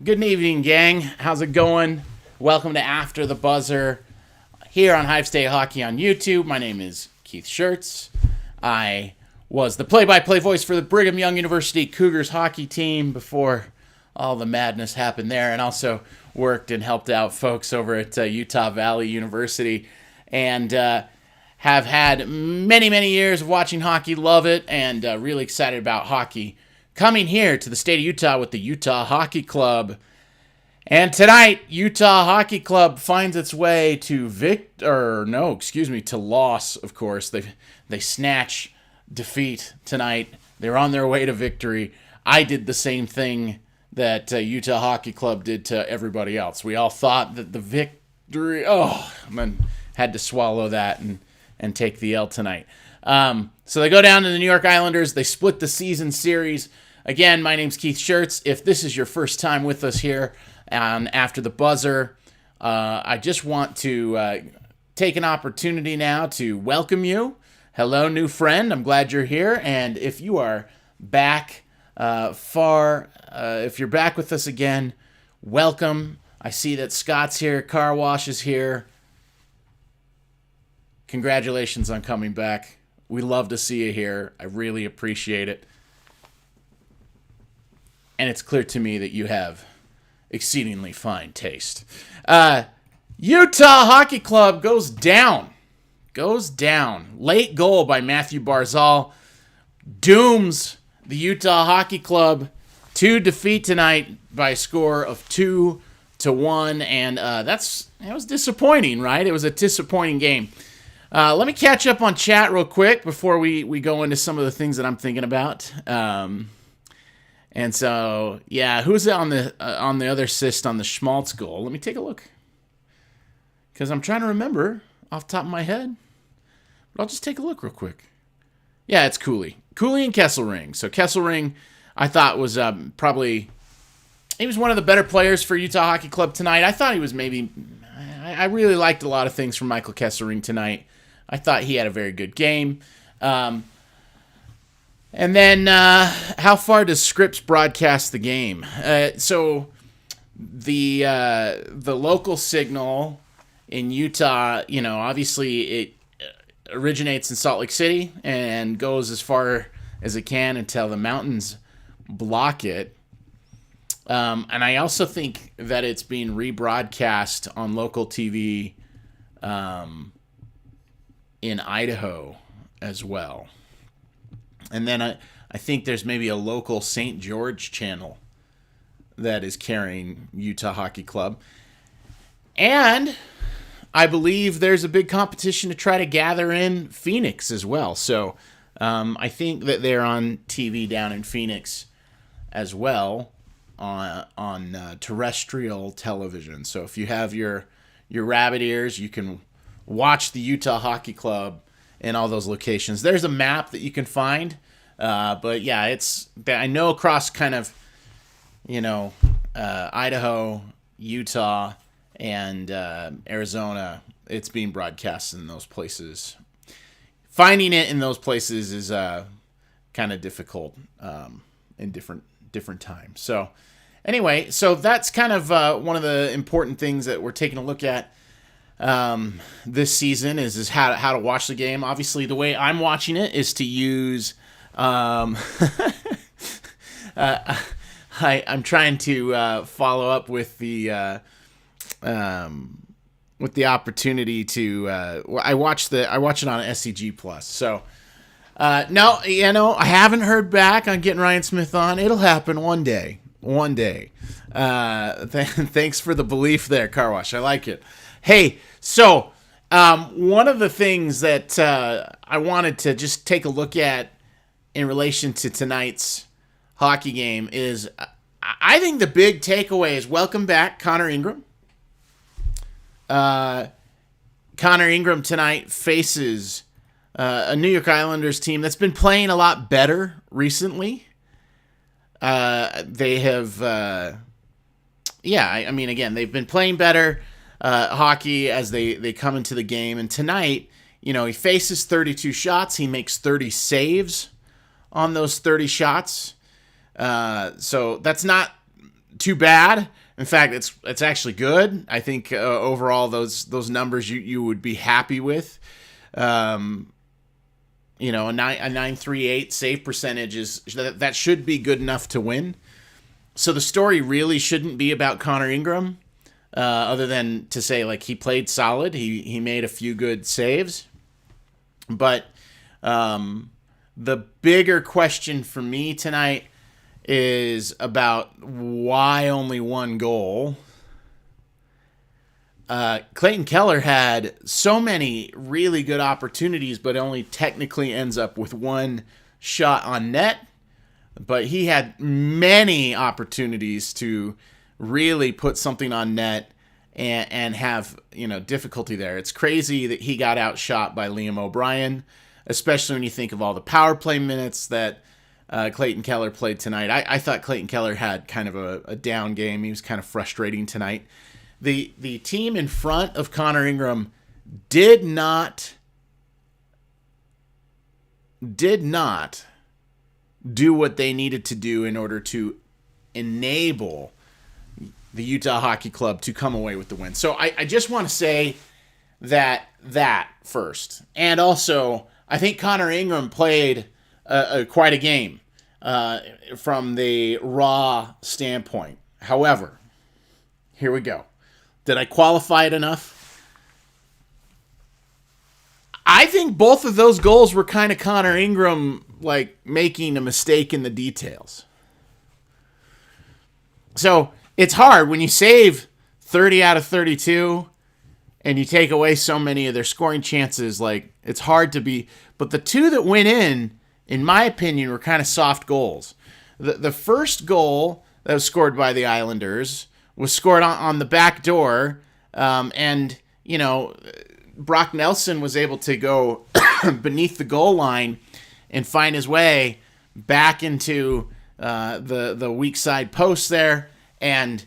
Good evening, gang. How's it going? Welcome to After the Buzzer here on Hive State Hockey on YouTube. My name is Keith Schertz. I was the play-by-play voice for the Brigham Young University Cougars hockey team before all the madness happened there, and also worked and helped out folks over at Utah Valley University, and have had many years of watching hockey, love it, and really excited about hockey coming here to the state of Utah with the Utah Hockey Club. And tonight, Utah Hockey Club finds its way to to loss, of course. They snatch defeat tonight. They're on their way to victory. I did the same thing that Utah Hockey Club did to everybody else. We all thought that the victory, had to swallow that and take the L tonight. So they go down to the New York Islanders. They split the season series. Again, my name's Keith Schertz. If this is your first time with us here on After the Buzzer, I just want to take an opportunity now to welcome you. Hello, new friend. I'm glad you're here. And if you are back if you're back with us again, welcome. I see that Scott's here. Car Wash is here. Congratulations on coming back. We love to see you here. I really appreciate it. And it's clear to me that you have exceedingly fine taste. Utah Hockey Club goes down. Late goal by Matthew Barzal dooms the Utah Hockey Club to defeat tonight by a score of 2-1. And it was disappointing, right? It was a disappointing game. Let me catch up on chat real quick before we go into some of the things that I'm thinking about. And so, yeah, who's on the other assist on the Schmaltz goal? Let me take a look, because I'm trying to remember off the top of my head. But I'll just take a look real quick. Yeah, it's Cooley and Kesselring. So Kesselring, I thought was he was one of the better players for Utah Hockey Club tonight. I thought he was I really liked a lot of things from Michael Kesselring tonight. I thought he had a very good game. And then, how far does Scripps broadcast the game? So the local signal in Utah, obviously it originates in Salt Lake City and goes as far as it can until the mountains block it. And I also think that it's being rebroadcast on local TV in Idaho as well. And then I think there's maybe a local St. George channel that is carrying Utah Hockey Club. And I believe there's a big competition to try to gather in Phoenix as well. So I think that they're on TV down in Phoenix as well on terrestrial television. So if you have your rabbit ears, you can watch the Utah Hockey Club in all those locations. There's a map that you can find, but yeah, I know across kind of, Idaho, Utah, and Arizona, it's being broadcast in those places. Finding it in those places is kind of difficult in different times. So anyway, so that's kind of one of the important things that we're taking a look at this season is how to watch the game. Obviously, the way I'm watching it is to use I'm trying to follow up with the opportunity to I watch it on SCG Plus. So no, I haven't heard back on getting Ryan Smith on. It'll happen one day. Thanks for the belief there, Car Wash. I like it. Hey, so one of the things that I wanted to just take a look at in relation to tonight's hockey game is I think the big takeaway is welcome back, Connor Ingram. Connor Ingram tonight faces a New York Islanders team that's been playing a lot better recently. They have, again, they've been playing better hockey as they come into the game. And tonight, he faces 32 shots. He makes 30 saves on those 30 shots. So that's not too bad. In fact, it's actually good. I think overall those numbers you would be happy with. A 938 save percentage that should be good enough to win. So the story really shouldn't be about Connor Ingram, other than to say like he played solid. He made a few good saves, but the bigger question for me tonight is about why only one goal. Clayton Keller had so many really good opportunities, but only technically ends up with one shot on net. But he had many opportunities to really put something on net and have difficulty there. It's crazy that he got outshot by Liam O'Brien, especially when you think of all the power play minutes that Clayton Keller played tonight. I thought Clayton Keller had kind of a down game. He was kind of frustrating tonight. The team in front of Connor Ingram did not do what they needed to do in order to enable the Utah Hockey Club to come away with the win. So I just want to say that first. And also, I think Connor Ingram played quite a game from the raw standpoint. However, here we go. Did I qualify it enough? I think both of those goals were kind of Connor Ingram like making a mistake in the details. So it's hard when you save 30 out of 32 and you take away so many of their scoring chances. Like, it's hard to be. But the two that went in my opinion, were kind of soft goals. The first goal that was scored by the Islanders was scored on the back door, and Brock Nelson was able to go beneath the goal line and find his way back into the weak side post there. And,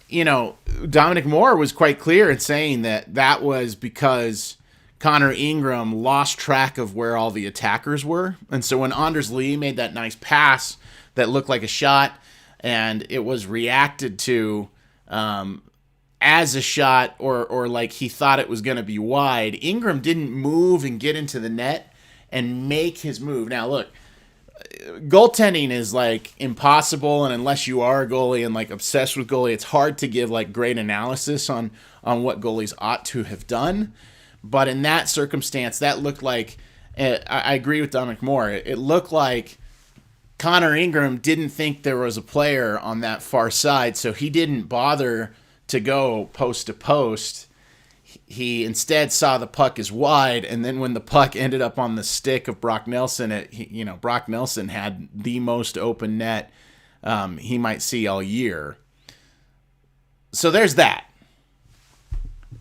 Dominic Moore was quite clear in saying that was because Connor Ingram lost track of where all the attackers were. And so when Anders Lee made that nice pass that looked like a shot and it was reacted to as a shot or like he thought it was going to be wide, Ingram didn't move and get into the net and make his move. Now, look, goaltending is like impossible, and unless you are a goalie and like obsessed with goalie, it's hard to give like great analysis on what goalies ought to have done. But in that circumstance, that looked like, I agree with Dominic Moore, it looked like Connor Ingram didn't think there was a player on that far side, so he didn't bother to go post to post. He instead saw the puck as wide, and then when the puck ended up on the stick of Brock Nelson, Brock Nelson had the most open net he might see all year. So there's that.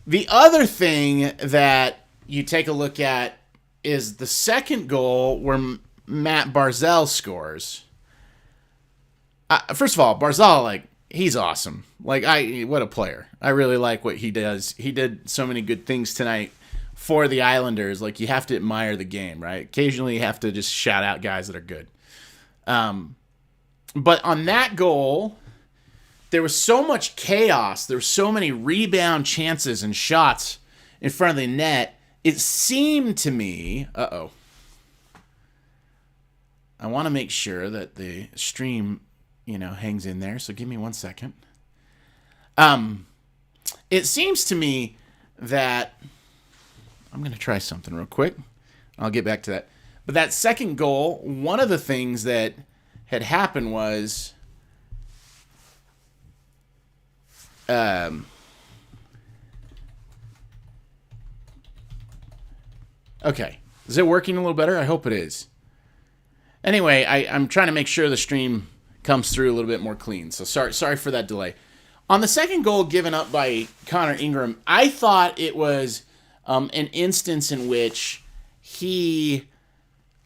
The other thing that you take a look at is the second goal where Matt Barzal scores. First of all, Barzal, he's awesome. What a player. I really like what he does. He did so many good things tonight for the Islanders. You have to admire the game, right? Occasionally you have to just shout out guys that are good. But on that goal, there was so much chaos. There were so many rebound chances and shots in front of the net. It seemed to me... I want to make sure that the stream, hangs in there. So give me 1 second. It seems to me that... I'm going to try something real quick. I'll get back to that. But that second goal, one of the things that had happened was... Okay. Is it working a little better? I hope it is. Anyway, I'm trying to make sure the stream comes through a little bit more clean. So sorry for that delay. On the second goal given up by Connor Ingram, I thought it was an instance in which he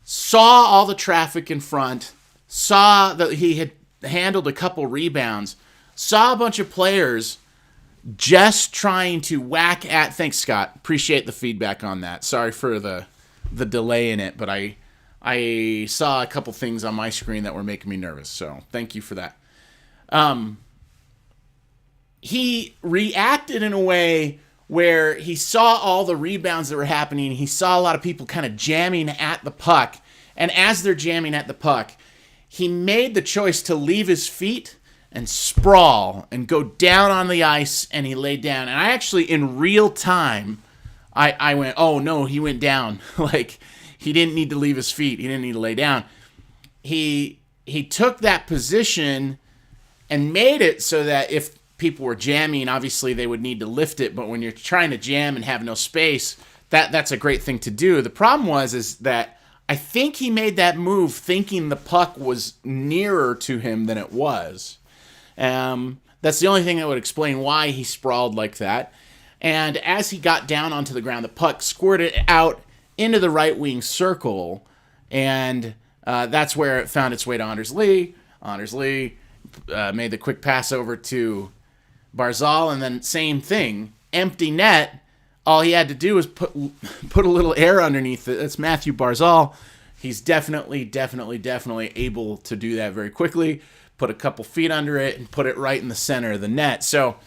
saw all the traffic in front, saw that he had handled a couple rebounds, saw a bunch of players just trying to whack at... Thanks, Scott. Appreciate the feedback on that. Sorry for the delay in it, but I I saw a couple things on my screen that were making me nervous. So thank you for that. He reacted in a way where he saw all the rebounds that were happening. He saw a lot of people kind of jamming at the puck. And as they're jamming at the puck, he made the choice to leave his feet and sprawl and go down on the ice, and he laid down. And I actually, in real time, I went, oh no, he went down. Like, he didn't need to leave his feet. He didn't need to lay down. He took that position and made it so that if people were jamming, obviously they would need to lift it, but when you're trying to jam and have no space, that's a great thing to do. The problem is that I think he made that move thinking the puck was nearer to him than it was. That's the only thing that would explain why he sprawled like that. And as he got down onto the ground, the puck squirted out into the right wing circle, and that's where it found its way to Anders Lee. Anders Lee made the quick pass over to Barzal, and then same thing, empty net. All he had to do was put a little air underneath it. That's Matthew Barzal. He's definitely able to do that very quickly. Put a couple feet under it and put it right in the center of the net. So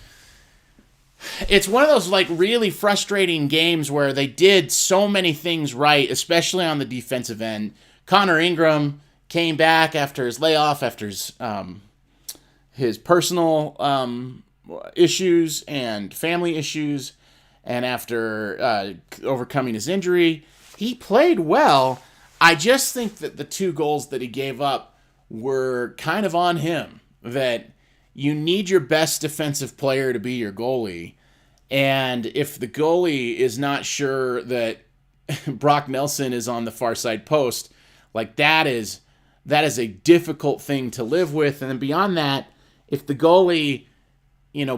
it's one of those like really frustrating games where they did so many things right, especially on the defensive end. Connor Ingram came back after his layoff, after his personal issues and family issues, and after overcoming his injury. He played well. I just think that the 2 goals that he gave up were kind of on him, that you need your best defensive player to be your goalie, and if the goalie is not sure that Brock Nelson is on the far side post, like that is a difficult thing to live with. And then beyond that, if the goalie,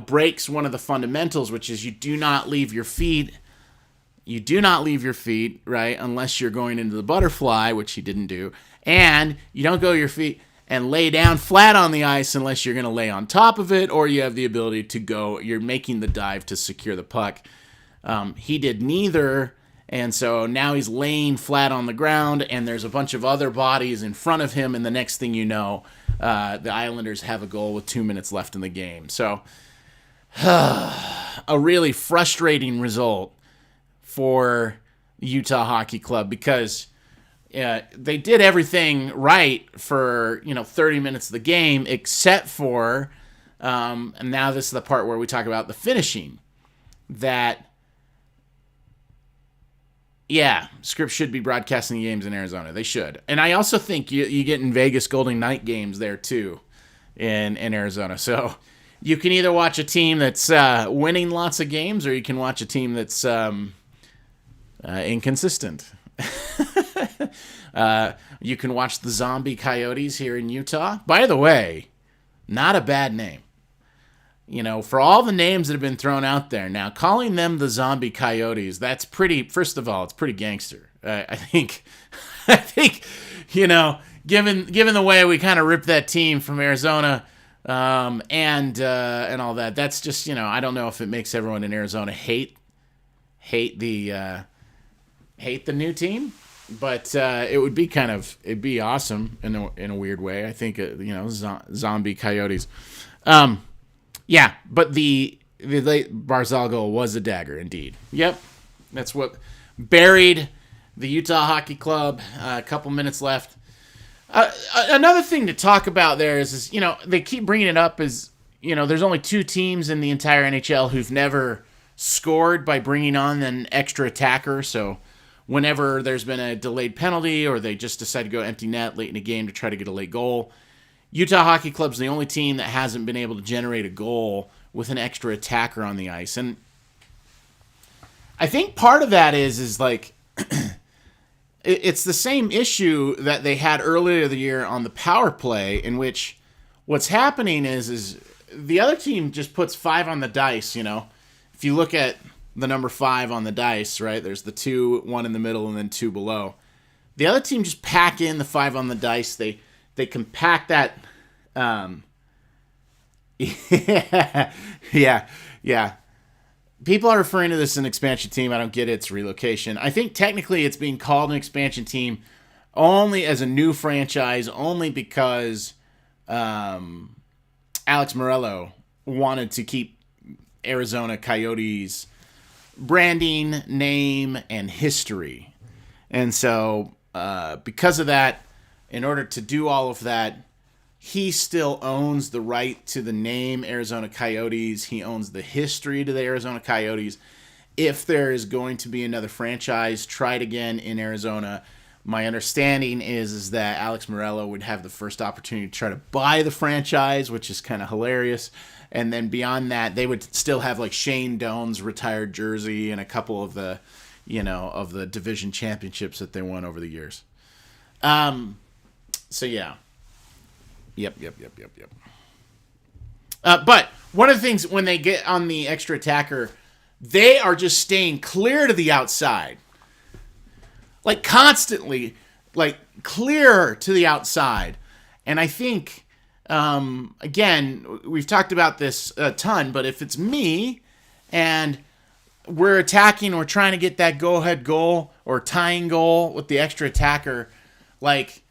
breaks one of the fundamentals, which is you do not leave your feet, right, unless you're going into the butterfly, which he didn't do, and you don't go your feet and lay down flat on the ice unless you're going to lay on top of it, or you have the ability to go, you're making the dive to secure the puck. He did neither, and so now he's laying flat on the ground, and there's a bunch of other bodies in front of him, and the next thing you know, the Islanders have a goal with 2 minutes left in the game. So, a really frustrating result for Utah Hockey Club, because they did everything right for 30 minutes of the game, except for, and now this is the part where we talk about the finishing, that Scripps should be broadcasting the games in Arizona. They should. And I also think you get in Vegas Golden Knight games there too in Arizona. So you can either watch a team that's winning lots of games, or you can watch a team that's inconsistent. You can watch the Zombie Coyotes here in Utah. By the way, not a bad name. For all the names that have been thrown out there, now calling them the Zombie Coyotes, that's pretty, first of all, it's pretty gangster. I think, given the way we kind of ripped that team from Arizona, and all that, that's just, I don't know if it makes everyone in Arizona hate the new team, but it would be it'd be awesome in a weird way. I think, Zombie Coyotes. Yeah, but the late Barzal goal was a dagger, indeed. Yep, that's what buried the Utah Hockey Club. A couple minutes left. Another thing to talk about there is they keep bringing it up as, there's only 2 teams in the entire NHL who've never scored by bringing on an extra attacker. So whenever there's been a delayed penalty, or they just decide to go empty net late in a game to try to get a late goal, Utah Hockey Club's the only team that hasn't been able to generate a goal with an extra attacker on the ice. And I think part of that is like, it's the same issue that they had earlier the year on the power play, in which what's happening is the other team just puts 5 on the dice, If you look at the number 5 on the dice, right, there's the 2, 1 in the middle, and then 2 below. The other team just pack in the 5 on the dice. They compact that. Yeah. People are referring to this as an expansion team. I don't get it. It's relocation. I think technically it's being called an expansion team only as a new franchise, only because Alex Morello wanted to keep Arizona Coyotes branding, name, and history. And so, because of that, in order to do all of that, he still owns the right to the name Arizona Coyotes. He owns the history to the Arizona Coyotes. If there is going to be another franchise tried again in Arizona, my understanding is that Alex Morello would have the first opportunity to try to buy the franchise, which is kind of hilarious. And then beyond that, they would still have like Shane Doan's retired jersey and a couple of the, of the division championships that they won over the years. So yeah. Yep. But one of the things when they get on the extra attacker, they are just staying clear to the outside. Like constantly, like clear to the outside. And I think, again, we've talked about this a ton, but if it's me and we're attacking, we're trying to get that go-ahead goal or tying goal with the extra attacker, like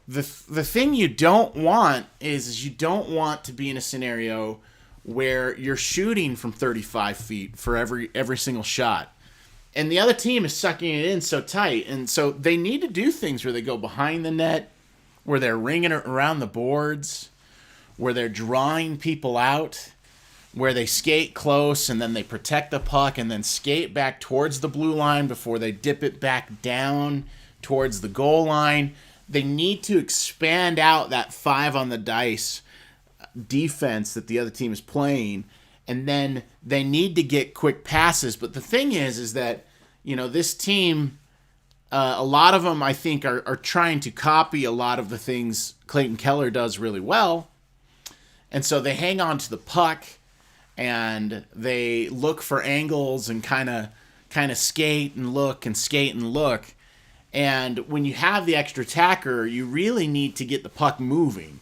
the thing you don't want is you don't want to be in a scenario where you're shooting from 35 feet for every single shot. And the other team is sucking it in so tight. And so they need to do things where they go behind the net, where they're ringing around the boards, where they're drawing people out, where they skate close and then they protect the puck and then skate back towards the blue line before they dip it back down towards the goal line. They need to expand out that 5 on the dice defense that the other team is playing, and then they need to get quick passes. But the thing is that, this team, a lot of them, I think, are trying to copy a lot of the things Clayton Keller does really well. And so they hang on to the puck, and they look for angles and kind of skate and look and skate and look. And when you have the extra attacker, you really need to get the puck moving.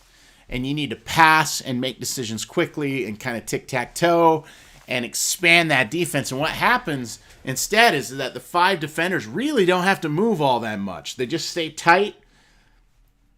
And you need to pass and make decisions quickly and kind of tic-tac-toe and expand that defense. And what happens instead is that the 5 defenders really don't have to move all that much. They just stay tight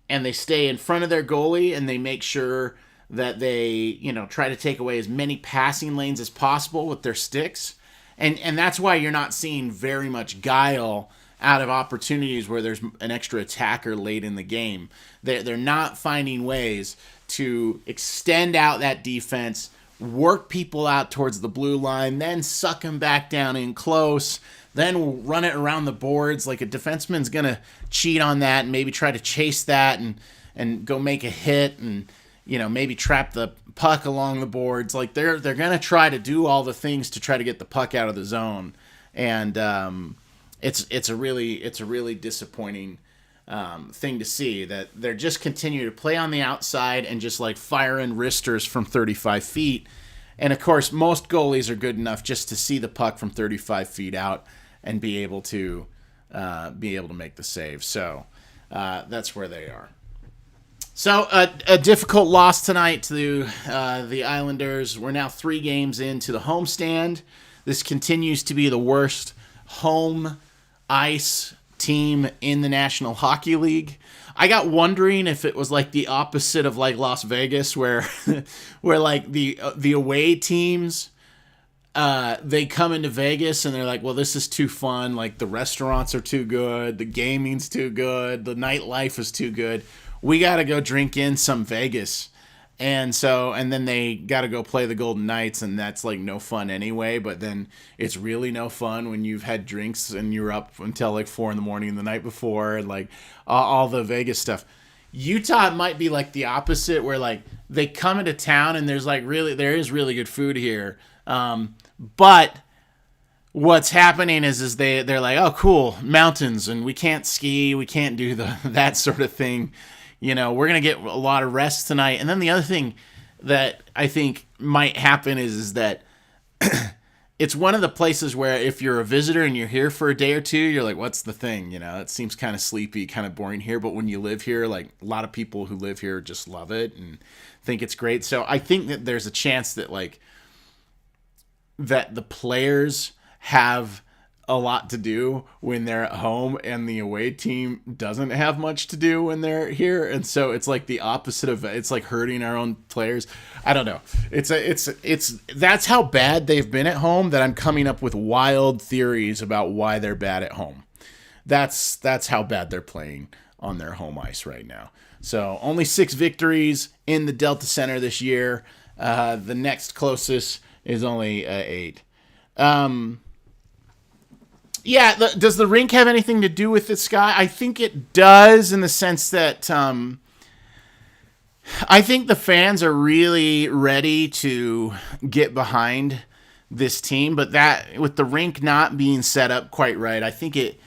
and they stay in front of their goalie and they make sure that they, try to take away as many passing lanes as possible with their sticks. And that's why you're not seeing very much guile out of opportunities where there's an extra attacker late in the game. They're not finding ways to extend out that defense, work people out towards the blue line, then suck them back down in close, then run it around the boards. Like a defenseman's going to cheat on that and maybe try to chase that and go make a hit and, maybe trap the puck along the boards. Like they're going to try to do all the things to try to get the puck out of the zone. And, it's a really disappointing thing to see that they're just continue to play on the outside and just like firing wristers from 35 feet. And of course, most goalies are good enough just to see the puck from 35 feet out and be able to make the save. So that's where they are. So a difficult loss tonight to the Islanders. We're now 3 games into the homestand. This continues to be the worst home ice team in the National Hockey League. I got wondering if it was like the opposite of like Las Vegas, where like the away teams they come into Vegas and they're like, well, this is too fun. Like the restaurants are too good, the gaming's too good, the nightlife is too good. We got to go drink in some Vegas. And then they got to go play the Golden Knights, and that's like no fun anyway. But then it's really no fun when you've had drinks and you're up until like 4 a.m. the night before, and like all the Vegas stuff. Utah might be like the opposite, where like they come into town and there is really good food here. But what's happening is they're like, oh cool, mountains, and we can't ski, we can't do that sort of thing. We're going to get a lot of rest tonight. And then the other thing that I think might happen is that it's one of the places where if you're a visitor and you're here for a day or two, you're like, what's the thing? It seems kind of sleepy, kind of boring here. But when you live here, like a lot of people who live here just love it and think it's great. So I think that there's a chance that that the players have a lot to do when they're at home, and the away team doesn't have much to do when they're here, and so it's like the opposite of, it's like hurting our own players. I don't know. It's that's how bad they've been at home that I'm coming up with wild theories about why they're bad at home. That's how bad they're playing on their home ice right now. So only 6 victories in the Delta Center this year. The next closest is only 8. Does the rink have anything to do with it, Scott? I think it does, in the sense that I think the fans are really ready to get behind this team, but that, with the rink not being set up quite right, I think it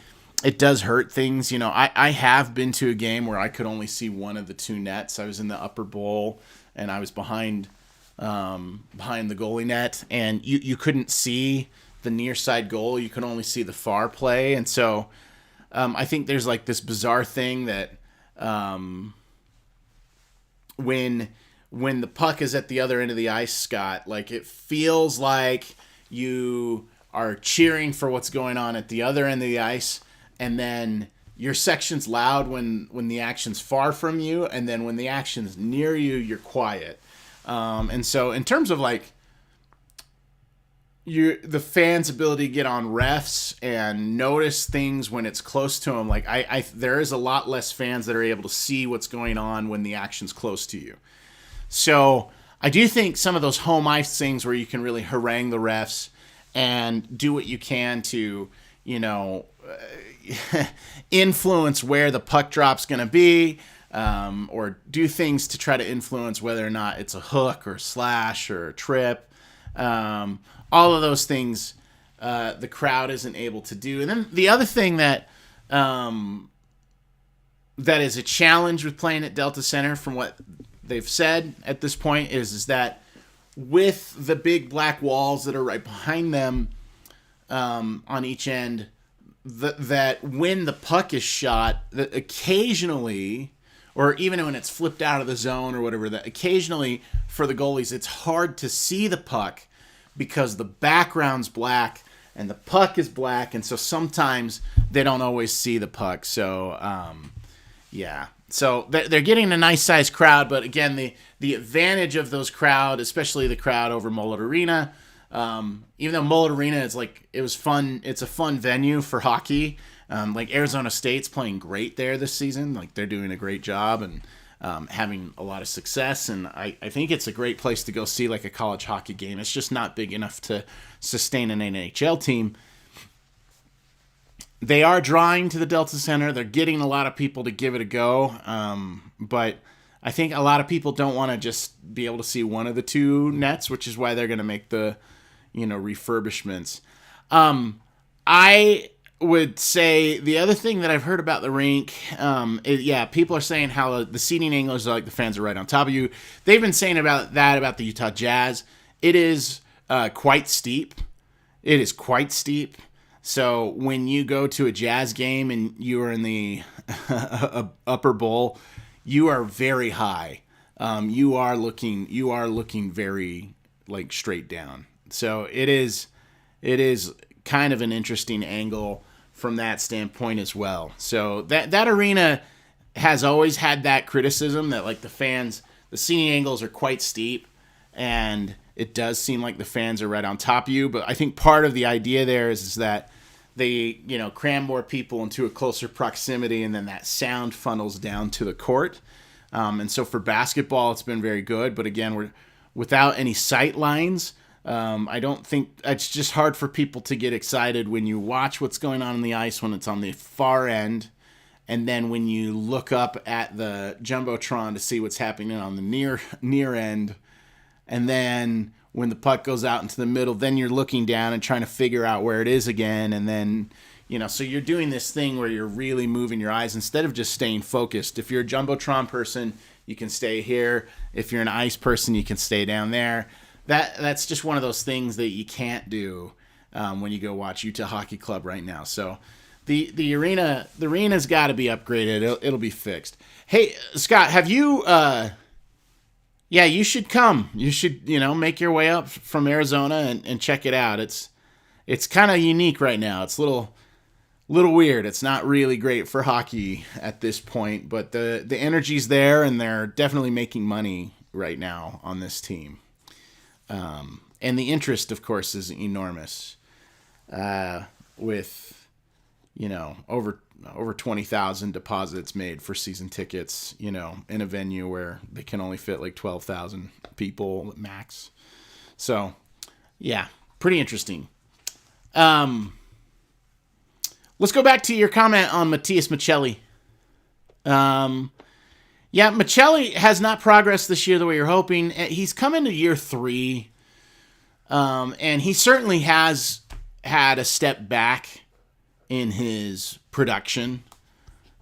does hurt things. You know, I have been to a game where I could only see one of the 2 nets. I was in the upper bowl, and I was behind the goalie net, and you couldn't see the near side goal. You could only see the far play. And so I think there's like this bizarre thing that when the puck is at the other end of the ice, Scott, like it feels like you are cheering for what's going on at the other end of the ice, and then your section's loud when the action's far from you, and then when the action's near you, you're quiet. And so in terms of like the fans' ability to get on refs and notice things when it's close to them, like there is a lot less fans that are able to see what's going on when the action's close to you. So I do think some of those home ice things where you can really harangue the refs and do what you can to, you know, influence where the puck drop's going to be, or do things to try to influence whether or not it's a hook or a slash or a trip. All of those things the crowd isn't able to do. And then the other thing that is a challenge with playing at Delta Center, from what they've said at this point, is that with the big black walls that are right behind them on each end, that when the puck is shot, that occasionally, or even when it's flipped out of the zone or whatever, that occasionally for the goalies it's hard to see the puck because the background's black and the puck is black, and so sometimes they don't always see the puck. So so they're getting a nice sized crowd, but again, the advantage of those crowd, especially the crowd over Mullet Arena, even though Mullet Arena is like, it was fun, it's a fun venue for hockey. Like Arizona State's playing great there this season. Like they're doing a great job and having a lot of success. And I think it's a great place to go see like a college hockey game. It's just not big enough to sustain an NHL team. They are drawing to the Delta Center. They're getting a lot of people to give it a go. But I think a lot of people don't want to just be able to see one of the 2 nets, which is why they're going to make the, refurbishments. I would say the other thing that I've heard about the rink, people are saying how the seating angles are like the fans are right on top of you. They've been saying about the Utah Jazz. It is quite steep. It is quite steep. So when you go to a Jazz game and you are in the upper bowl, you are very high. You are looking very like straight down. So it is kind of an interesting angle from that standpoint as well. So that arena has always had that criticism that like the seating angles are quite steep, and it does seem like the fans are right on top of you. But I think part of the idea there is that they, cram more people into a closer proximity, and then that sound funnels down to the court. And so for basketball, it's been very good. But again, we're without any sight lines. I don't think it's just hard for people to get excited when you watch what's going on the ice when it's on the far end, and then when you look up at the Jumbotron to see what's happening on the near end, and then when the puck goes out into the middle, then you're looking down and trying to figure out where it is again, and then so you're doing this thing where you're really moving your eyes instead of just staying focused. If you're a Jumbotron person, you can stay here. If you're an ice person, you can stay down there. That's just one of those things that you can't do when you go watch Utah Hockey Club right now. So the arena's got to be upgraded. It'll be fixed. Hey, Scott, have you? You should come. You should make your way up from Arizona and check it out. it's kind of unique right now. It's a little weird. It's not really great for hockey at this point, but the energy's there, and they're definitely making money right now on this team. And the interest, of course, is enormous. With over 20,000 deposits made for season tickets, in a venue where they can only fit like 12,000 people max. So, yeah, pretty interesting. Let's go back to your comment on Matias Maccelli. Maccelli has not progressed this year the way you're hoping. He's come into year 3, and he certainly has had a step back in his production.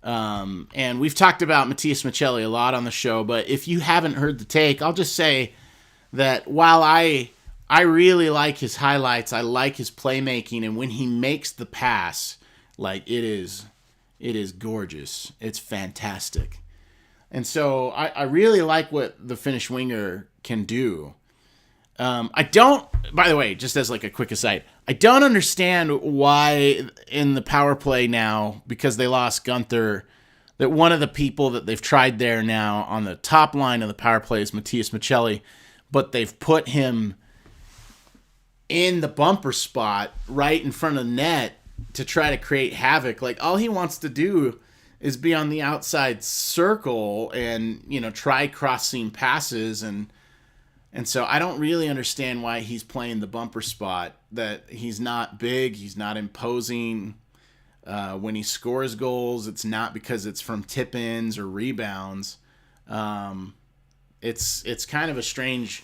And we've talked about Matias Maccelli a lot on the show, but if you haven't heard the take, I'll just say that while I really like his highlights, I like his playmaking, and when he makes the pass, like it is gorgeous. It's fantastic. And so I really like what the Finnish winger can do. I don't, by the way, just as like a quick aside, I don't understand why in the power play now, because they lost Gunther, that one of the people that they've tried there now on the top line of the power play is Matias Maccelli, but they've put him in the bumper spot right in front of the net to try to create havoc. Like, all he wants to do is be on the outside circle and, try cross-seam passes. And so I don't really understand why he's playing the bumper spot, that he's not big, he's not imposing. When he scores goals, it's not because it's from tip-ins or rebounds. It's kind of a strange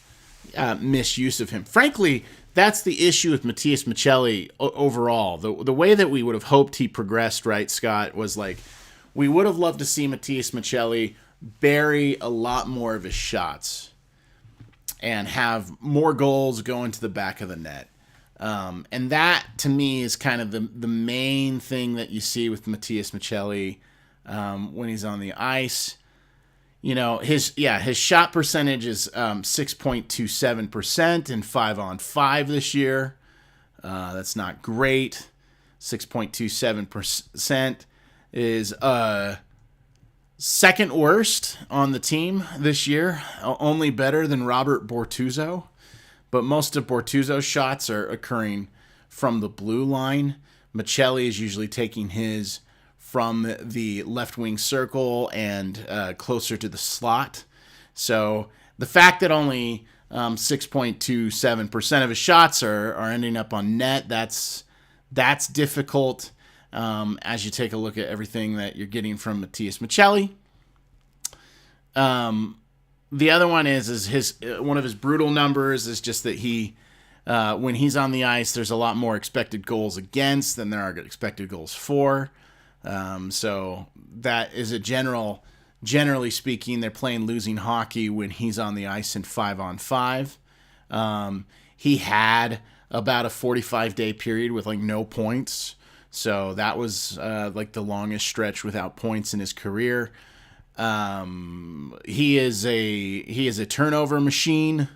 misuse of him. Frankly, that's the issue with Matias Maccelli overall. The way that we would have hoped he progressed, right, Scott, was like we would have loved to see Matias Maccelli bury a lot more of his shots and have more goals go into the back of the net. And that, to me, is kind of the main thing that you see with Matias Maccelli when he's on the ice. His shot percentage is 6.27% in 5-on-5 this year. That's not great. 6.27% is second worst on the team this year, only better than Robert Bortuzzo. But most of Bortuzzo's shots are occurring from the blue line. Maccelli is usually taking his from the left wing circle and closer to the slot. So the fact that only 6.27% of his shots are ending up on net, that's difficult as you take a look at everything that you're getting from Matias Maccelli. The other one is his one of his brutal numbers is just that he when he's on the ice, there's a lot more expected goals against than there are expected goals for. So that is generally speaking, they're playing losing hockey when he's on the ice in 5-on-5. He had about a 45-day period with like no points. So that was like the longest stretch without points in his career. He is a turnover machine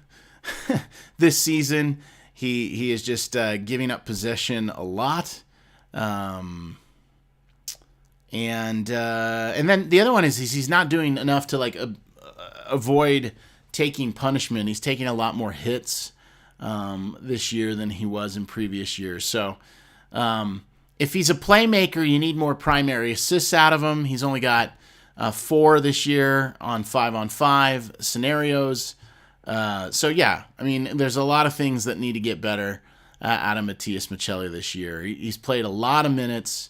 this season. He is just giving up possession a lot. And then the other one is he's not doing enough to like avoid taking punishment. He's taking a lot more hits this year than he was in previous years. So if he's a playmaker, you need more primary assists out of him. He's only got 4 this year on 5-on-5 scenarios. So yeah, I mean, there's a lot of things that need to get better out of Matias Maccelli this year. He's played a lot of minutes.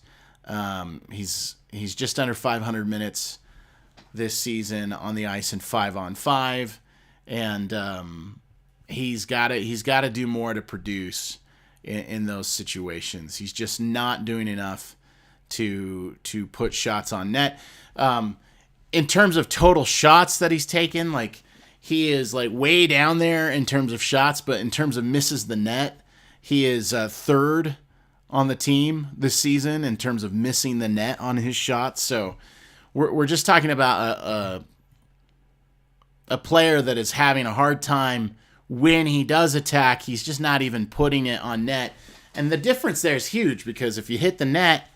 He's just under 500 minutes this season on the ice in 5-on-5, and he's got to do more to produce in those situations. He's just not doing enough to put shots on net. In terms of total shots that he's taken, like he is like way down there in terms of shots, but in terms of misses the net, he is third on the team this season in terms of missing the net on his shots. So we're just talking about a player that is having a hard time when he does attack. He's just not even putting it on net. And the difference there is huge because if you hit the net,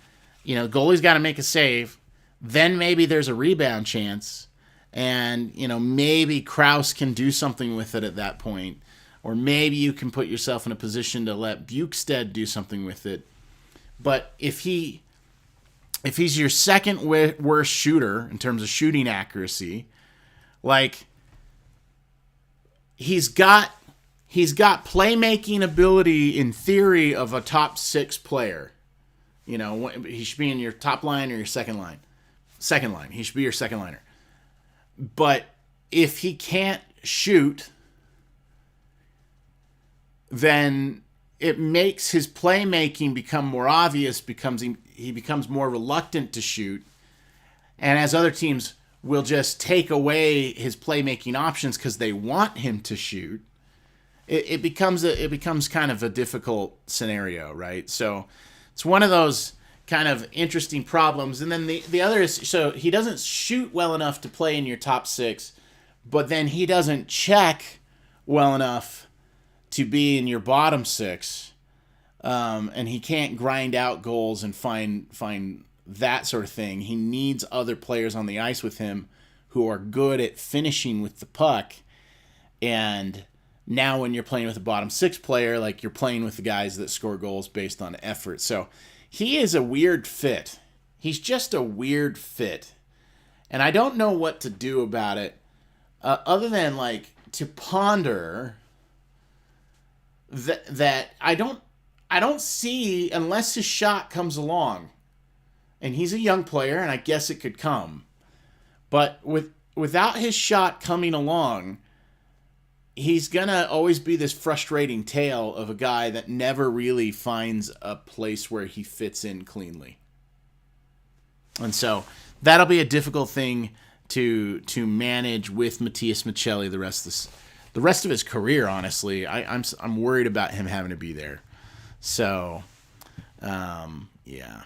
goalie's got to make a save. Then maybe there's a rebound chance. And, maybe Kraus can do something with it at that point. Or maybe you can put yourself in a position to let Bukestad do something with it. But if he's your second worst shooter in terms of shooting accuracy, like he's got playmaking ability in theory of a top 6 player. He should be in your top line or your second line. Second line. He should be your second liner. But if he can't shoot, then it makes his playmaking become more obvious, he becomes more reluctant to shoot. And as other teams will just take away his playmaking options because they want him to shoot, it becomes kind of a difficult scenario, right? So it's one of those kind of interesting problems. And then the other is, so he doesn't shoot well enough to play in your top 6, but then he doesn't check well enough to be in your bottom 6. And he can't grind out goals and find that sort of thing. He needs other players on the ice with him who are good at finishing with the puck. And now when you're playing with a bottom 6 player, like you're playing with the guys that score goals based on effort. So he is a weird fit. He's just a weird fit. And I don't know what to do about it other than like to ponder that I don't see, unless his shot comes along. And he's a young player, and I guess it could come. But without his shot coming along, he's going to always be this frustrating tale of a guy that never really finds a place where he fits in cleanly. And so that'll be a difficult thing to manage with Matias Michelli the rest of his career, honestly. I'm worried about him having to be there. So, yeah.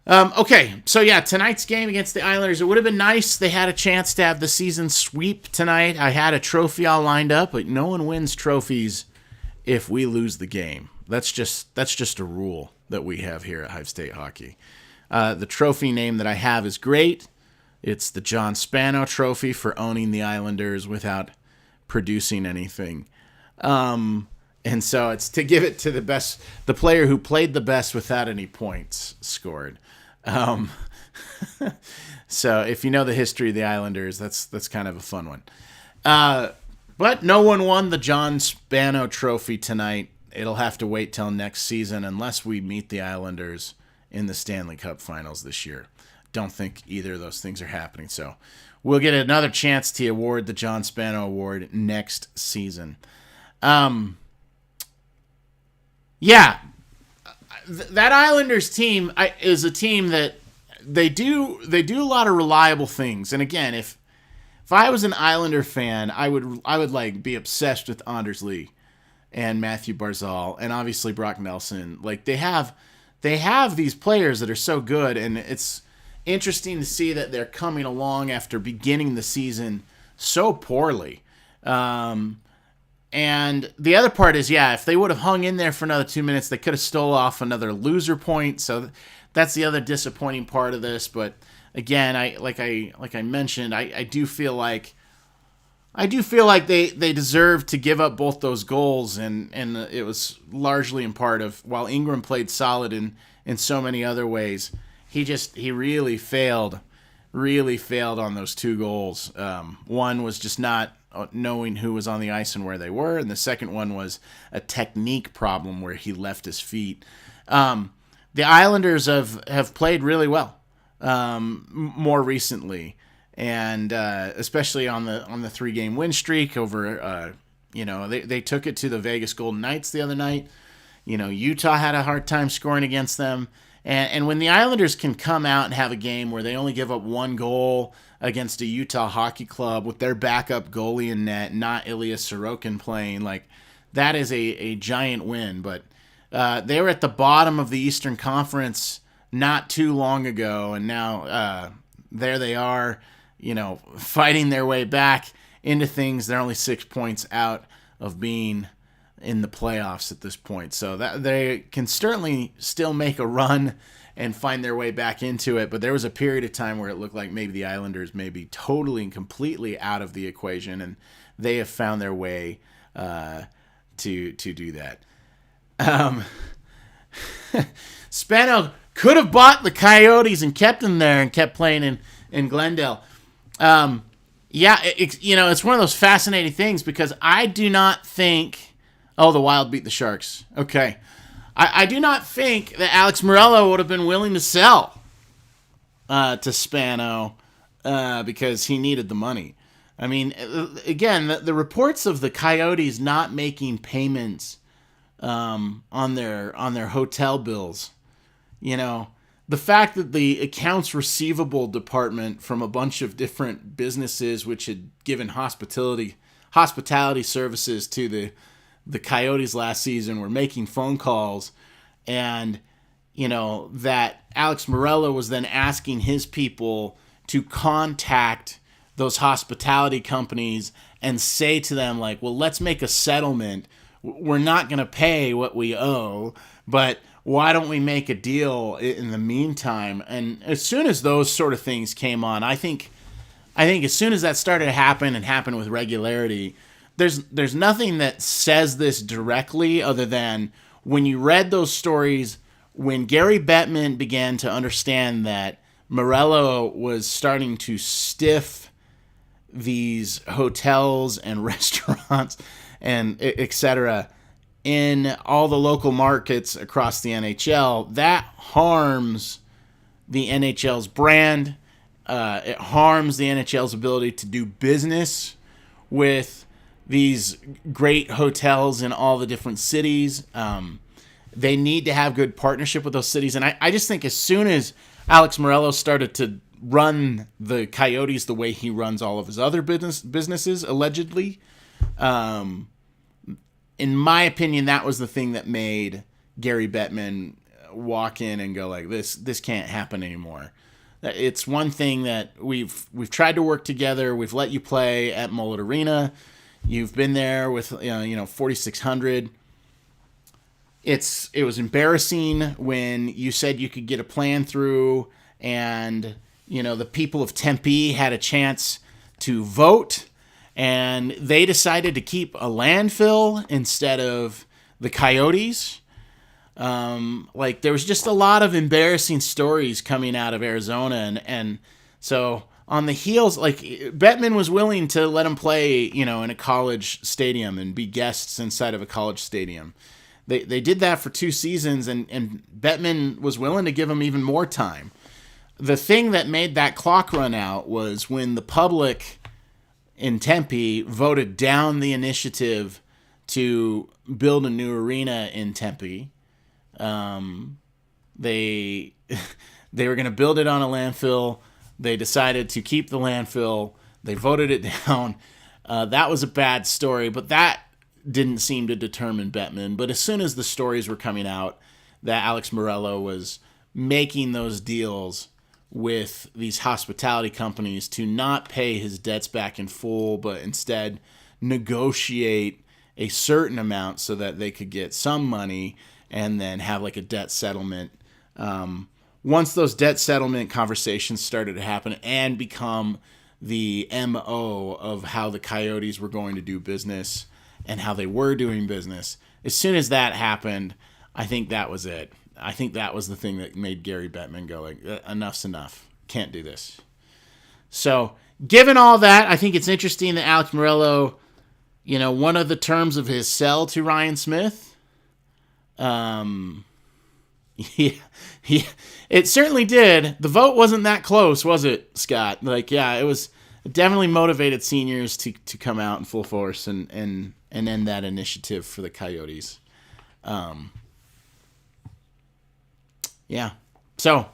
Okay, so yeah, tonight's game against the Islanders, it would have been nice. They had a chance to have the season sweep tonight. I had a trophy all lined up, but no one wins trophies if we lose the game. That's just a rule that we have here at Hive State Hockey. The trophy name that I have is great. It's the John Spano Trophy for owning the Islanders without producing anything. And so it's to give it to the player who played the best without any points scored. So if you know the history of the Islanders, that's kind of a fun one. But no one won the John Spano Trophy tonight. It'll have to wait till next season unless we meet the Islanders in the Stanley Cup Finals this year. Don't think either of those things are happening. So we'll get another chance to award the John Spano Award next season. Yeah, that Islanders team is a team that they do a lot of reliable things. And again, if I was an Islander fan, I would like be obsessed with Anders Lee and Matthew Barzal and obviously Brock Nelson. Like they have these players that are so good, and it's interesting to see that they're coming along after beginning the season so poorly. And the other part is, yeah, if they would have hung in there for another 2 minutes, they could have stole off another loser point. So that's the other disappointing part of this. But again, like I mentioned, I do feel like they deserve to give up both those goals, and it was largely in part of, while Ingram played solid in so many other ways, he really failed on those 2 goals. One was just not knowing who was on the ice and where they were, and the second one was a technique problem where he left his feet. The Islanders have played really well more recently, and especially on the 3-game win streak over. They took it to the Vegas Golden Knights the other night. Utah had a hard time scoring against them. And when the Islanders can come out and have a game where they only give up 1 goal against a Utah hockey club with their backup goalie in net, not Ilya Sorokin playing, like that is a giant win. But they were at the bottom of the Eastern Conference not too long ago, and now there they are, fighting their way back into things. They're only 6 points out of being in the playoffs at this point. So that they can certainly still make a run and find their way back into it. But there was a period of time where it looked like maybe the Islanders may be totally and completely out of the equation, and they have found their way to do that. Spano could have bought the Coyotes and kept them there and kept playing in Glendale. It's one of those fascinating things because I do not think... Oh, the Wild beat the Sharks. Okay. I do not think that Alex Morello would have been willing to sell to Spano because he needed the money. I mean, again, the reports of the Coyotes not making payments on their hotel bills, the fact that the accounts receivable department from a bunch of different businesses which had given hospitality services to the Coyotes last season were making phone calls, and that Alex Morello was then asking his people to contact those hospitality companies and say to them, like, well, let's make a settlement. We're not going to pay what we owe, but why don't we make a deal in the meantime? And as soon as those sort of things came on, I think as soon as that started to happen and happen with regularity, there's nothing that says this directly other than when you read those stories, when Gary Bettman began to understand that Morello was starting to stiff these hotels and restaurants and et cetera in all the local markets across the NHL, that harms the NHL's brand. It harms the NHL's ability to do business with these great hotels in all the different cities. They need to have good partnership with those cities. And I just think as soon as Alex Morello started to run the Coyotes the way he runs all of his other businesses, allegedly, in my opinion, that was the thing that made Gary Bettman walk in and go like, this can't happen anymore. It's one thing that we've tried to work together. We've let you play at Mullet Arena. You've been there with 4,600. It was embarrassing when you said you could get a plan through, and the people of Tempe had a chance to vote, and they decided to keep a landfill instead of the Coyotes. There was just a lot of embarrassing stories coming out of Arizona, and so on the heels, Bettman was willing to let him play, in a college stadium and be guests inside of a college stadium. They did that for 2 seasons, and Bettman was willing to give him even more time. The thing that made that clock run out was when the public in Tempe voted down the initiative to build a new arena in Tempe. They were going to build it on a landfill. They decided to keep the landfill. They voted it down. That was a bad story, but that didn't seem to determine Bettman. But as soon as the stories were coming out that Alex Morello was making those deals with these hospitality companies to not pay his debts back in full, but instead negotiate a certain amount so that they could get some money and then have like a debt settlement. Once those debt settlement conversations started to happen and become the MO of how the Coyotes were going to do business and how they were doing business, as soon as that happened, I think that was it. I think that was the thing that made Gary Bettman go like, enough's enough. Can't do this. So, given all that, I think it's interesting that Alex Morello, one of the terms of his sell to Ryan Smith, it certainly did. The vote wasn't that close, was it, Scott? It was definitely motivated seniors to come out in full force and end that initiative for the Coyotes. So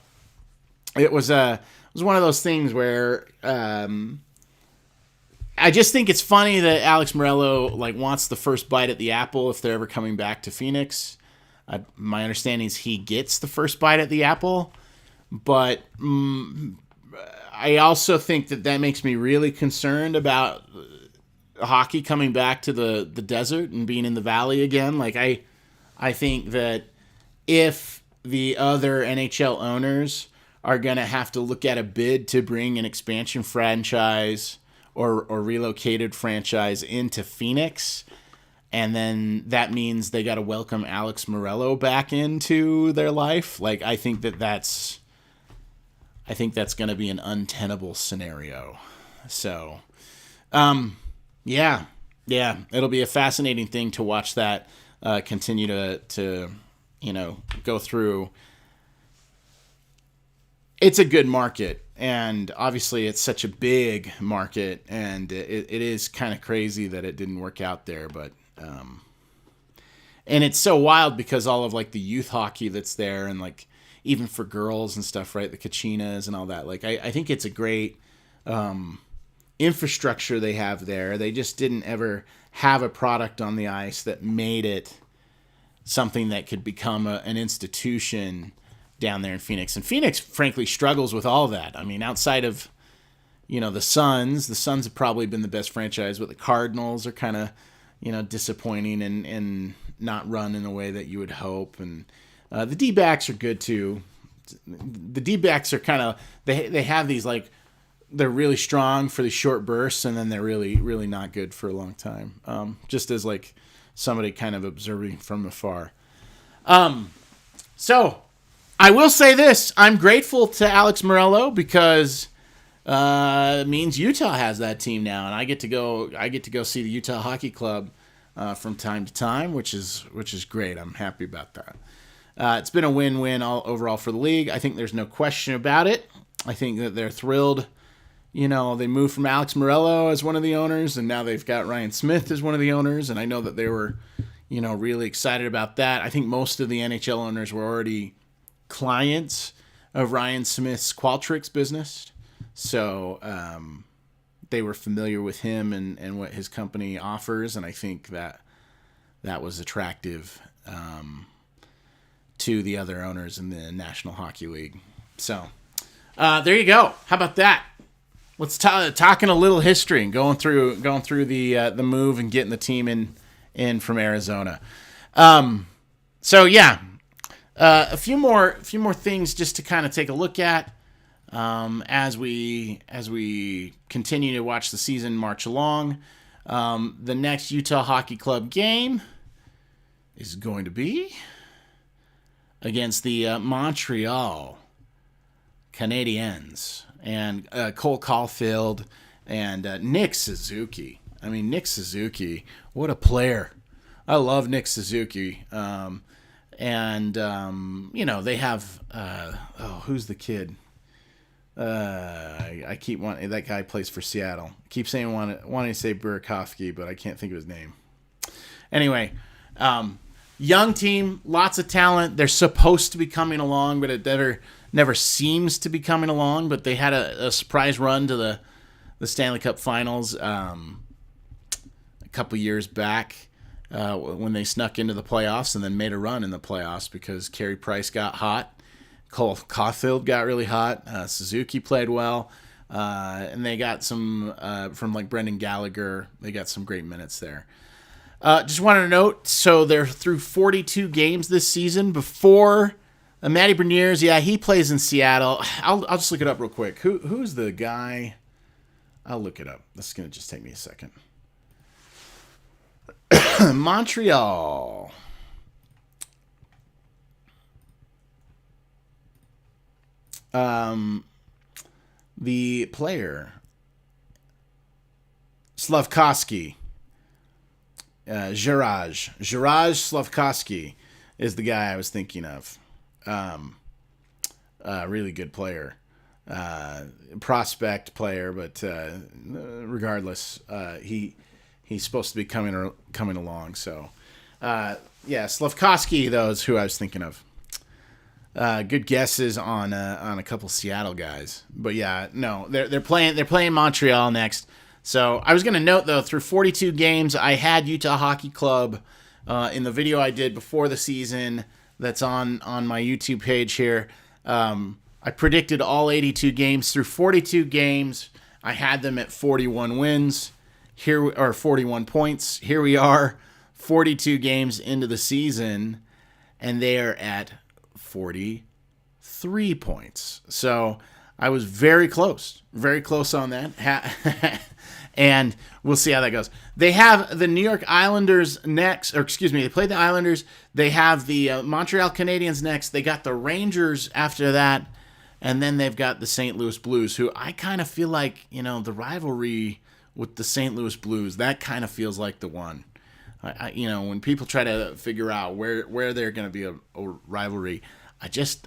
it was one of those things where I just think it's funny that Alex Morello wants the first bite at the apple if they're ever coming back to Phoenix. My understanding is he gets the first bite at the apple, but I also think that makes me really concerned about hockey coming back to the desert and being in the valley again. Like I think that if the other NHL owners are going to have to look at a bid to bring an expansion franchise or relocated franchise into Phoenix, and then that means they got to welcome Alex Morello back into their life. Like, I think that's going to be an untenable scenario. So, yeah, it'll be a fascinating thing to watch that continue to go through. It's a good market, and obviously it's such a big market, and it is kind of crazy that it didn't work out there, but and it's so wild because all of like the youth hockey that's there, and like even for girls and stuff, right? The Kachinas and all that. Like I think it's a great infrastructure they have there. They just didn't ever have a product on the ice that made it something that could become an institution down there in Phoenix. And Phoenix, frankly, struggles with all of that. I mean, outside of, the Suns have probably been the best franchise, but the Cardinals are kind of, disappointing and not run in the way that you would hope. And the D-backs are good too. The D-backs are kind of, they have these like, they're really strong for the short bursts, and then they're really, really not good for a long time. Just as like somebody kind of observing from afar. So I will say this: I'm grateful to Alex Morello because it means Utah has that team now, and I get to go see the Utah Hockey Club from time to time, which is great. I'm happy about that. It's been a win-win overall for the league. I think there's no question about it. I think that they're thrilled. They moved from Alex Morello as one of the owners, and now they've got Ryan Smith as one of the owners, and I know that they were, really excited about that. I think most of the NHL owners were already clients of Ryan Smith's Qualtrics business, so they were familiar with him and what his company offers, and I think that was attractive to the other owners in the National Hockey League. So there you go. How about that? Let's talking a little history and going through the move and getting the team in from Arizona. So yeah, a few more things just to kind of take a look at as we continue to watch the season march along. The next Utah Hockey Club game is going to be against the Montreal Canadiens. And Cole Caulfield and Nick Suzuki. I mean, Nick Suzuki, what a player. I love Nick Suzuki. They have, who's the kid? I keep wanting, that guy plays for Seattle. I keep saying, wanting to say Burakovsky, but I can't think of his name. Anyway, young team, lots of talent. They're supposed to be coming along, but it never seems to be coming along, but they had a surprise run to the Stanley Cup Finals a couple years back when they snuck into the playoffs and then made a run in the playoffs because Carey Price got hot, Cole Caulfield got really hot, Suzuki played well, and they got some from like Brendan Gallagher. They got some great minutes there. Just wanted to note, so they're through 42 games this season. Before Matty Beniers, yeah, he plays in Seattle. I'll just look it up real quick. Who's the guy? I'll look it up. This is going to just take me a second. Montreal. The player. Slavkovsky. Juraj Slavkovsky is the guy I was thinking of. Really good player, prospect player, but regardless, he's supposed to be coming along. So, Slavkovsky, though, is who I was thinking of. Good guesses on a couple Seattle guys, but yeah, no, they're playing Montreal next. So I was going to note though, through 42 games, I had Utah Hockey Club in the video I did before the season. That's on my YouTube page here. I predicted all 82 games. Through 42 games, I had them at 41 wins. Here are 41 points. Here we are, 42 games into the season, and they are at 43 points. So I was very close on that. And we'll see how that goes. They have the New York Islanders next, they played the Islanders. They have the Montreal Canadiens next. They got the Rangers after that. And then they've got the St. Louis Blues, who I kind of feel like, the rivalry with the St. Louis Blues, that kind of feels like the one. When people try to figure out where they're going to be a rivalry, I got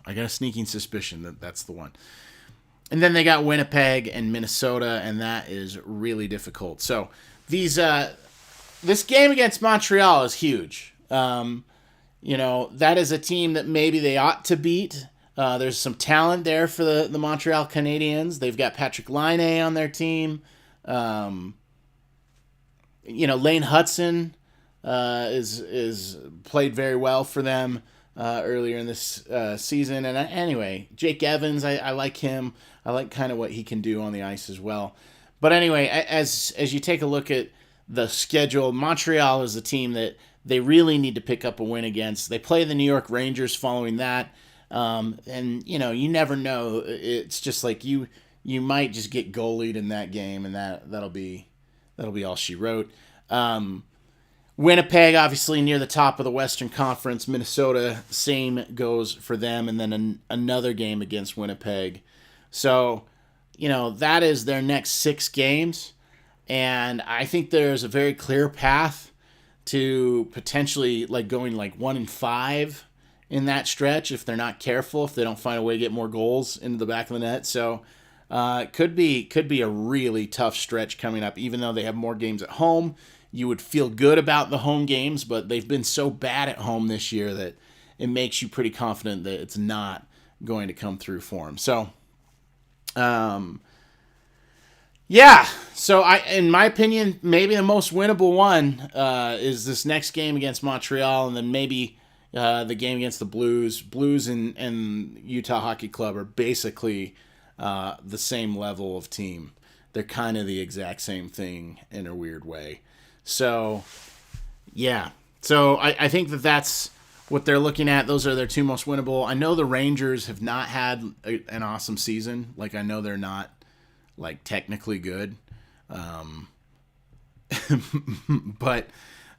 a sneaking suspicion that that's the one. And then they got Winnipeg and Minnesota, and that is really difficult. So this game against Montreal is huge. That is a team that maybe they ought to beat. There's some talent there for the Montreal Canadiens. They've got Patrick Laine on their team. Lane Hudson is played very well for them earlier in this season. And anyway, Jake Evans, I like him. I like kind of what he can do on the ice as well. But anyway, as you take a look at the schedule, Montreal is a team that they really need to pick up a win against. They play the New York Rangers following that. And you never know. It's just like you might just get goalied in that game, and that'll be all she wrote. Winnipeg, obviously near the top of the Western Conference. Minnesota, same goes for them, and then another game against Winnipeg. So, that is their next 6 games, and I think there's a very clear path to potentially going 1-5 in that stretch if they're not careful, if they don't find a way to get more goals into the back of the net. So it could be a really tough stretch coming up, even though they have more games at home. You would feel good about the home games, but they've been so bad at home this year that it makes you pretty confident that it's not going to come through for them. So, So in my opinion, maybe the most winnable one is this next game against Montreal, and then maybe the game against the Blues. Blues and Utah Hockey Club are basically the same level of team. They're kind of the exact same thing in a weird way. So, yeah. So I think that's what they're looking at. Those are their 2 most winnable. I know the Rangers have not had an awesome season. I know they're not, technically good. But,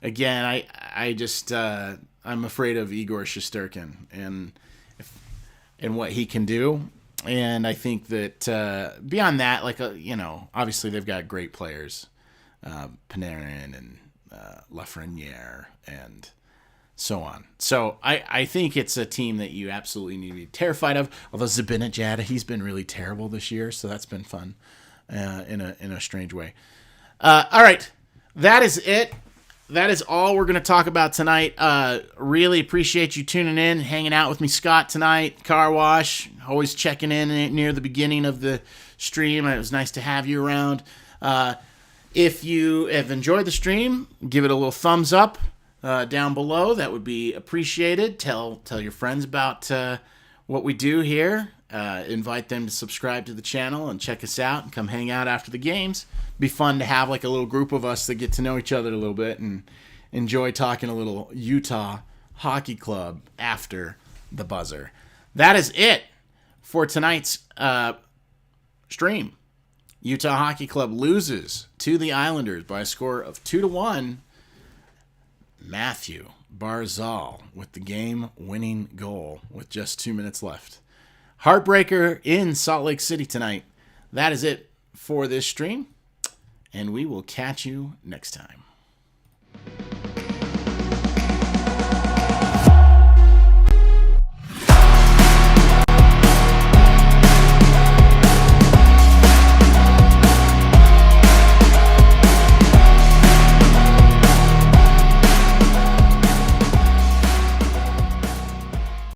again, I just I'm afraid of Igor Shesterkin and what he can do. And I think that beyond that, obviously they've got great players. Panarin and Lafreniere and so on. So I think it's a team that you absolutely need to be terrified of. Although Zibanejad, he's been really terrible this year, so that's been fun in a strange way. All right, that is it. That is all we're going to talk about tonight. Really appreciate you tuning in, hanging out with me, Scott, tonight. Car Wash, always checking in near the beginning of the stream. It was nice to have you around. If you have enjoyed the stream, give it a little thumbs up down below. That would be appreciated. Tell your friends about what we do here. Invite them to subscribe to the channel and check us out and come hang out after the games. Be fun to have a little group of us that get to know each other a little bit and enjoy talking a little Utah Hockey Club after the buzzer. That is it for tonight's stream. Utah Hockey Club loses to the Islanders by a score of 2-1. Matthew Barzal with the game-winning goal with just 2 minutes left. Heartbreaker in Salt Lake City tonight. That is it for this stream, and we will catch you next time.